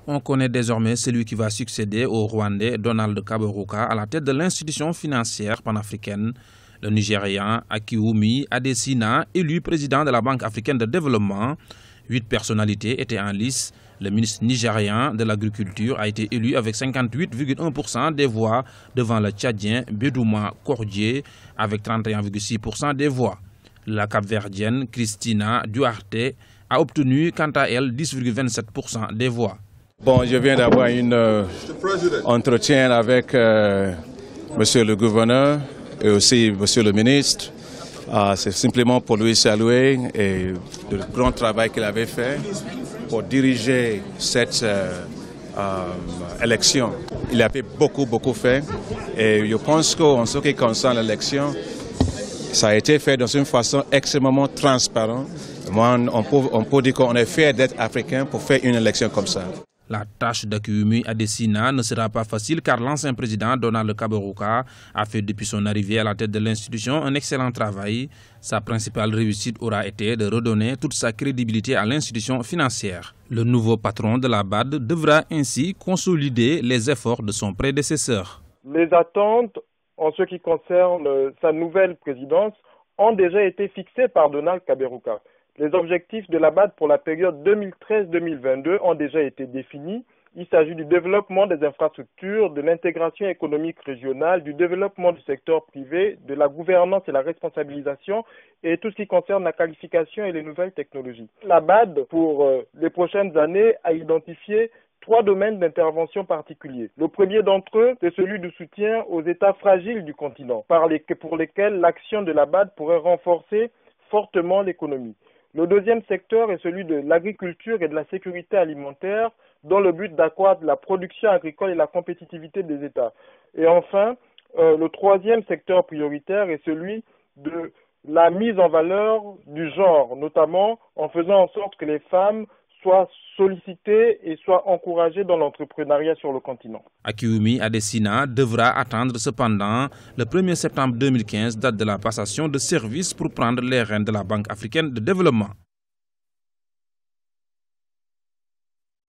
On connaît désormais celui qui va succéder au Rwandais Donald Kaberuka à la tête de l'institution financière panafricaine. Le Nigérian Akiwumi Adesina, élu président de la Banque africaine de développement. 8 personnalités étaient en lice. Le ministre nigérian de l'Agriculture a été élu avec 58,1% des voix devant le Tchadien Bedouma Kordier avec 31,6% des voix. La Cap-Verdienne Christina Duarte a obtenu quant à elle 10,27% des voix. Bon, je viens d'avoir un entretien avec monsieur le gouverneur et aussi monsieur le ministre. C'est simplement pour lui saluer et le grand travail qu'il avait fait pour diriger cette élection. Il a fait beaucoup fait et je pense qu'en ce qui concerne l'élection, ça a été fait dans une façon extrêmement transparente. Moi, on peut dire qu'on est fier d'être africain pour faire une élection comme ça. La tâche d'Akiwumi Adesina ne sera pas facile car l'ancien président Donald Kaberuka a fait depuis son arrivée à la tête de l'institution un excellent travail. Sa principale réussite aura été de redonner toute sa crédibilité à l'institution financière. Le nouveau patron de la BAD devra ainsi consolider les efforts de son prédécesseur. Les attentes en ce qui concerne sa nouvelle présidence ont déjà été fixées par Donald Kaberuka. Les objectifs de la BAD pour la période 2013-2022 ont déjà été définis. Il s'agit du développement des infrastructures, de l'intégration économique régionale, du développement du secteur privé, de la gouvernance et la responsabilisation et tout ce qui concerne la qualification et les nouvelles technologies. La BAD, pour les prochaines années, a identifié 3 domaines d'intervention particuliers. Le premier d'entre eux, c'est celui du soutien aux États fragiles du continent, pour lesquels l'action de la BAD pourrait renforcer fortement l'économie. Le deuxième secteur est celui de l'agriculture et de la sécurité alimentaire, dans le but d'accroître la production agricole et la compétitivité des États. Et enfin, le troisième secteur prioritaire est celui de la mise en valeur du genre, notamment en faisant en sorte que les femmes soient sollicitées et soient encouragées dans l'entrepreneuriat sur le continent. Akiwumi Adesina devra attendre cependant le 1er septembre 2015, date de la passation de service pour prendre les rênes de la Banque africaine de développement.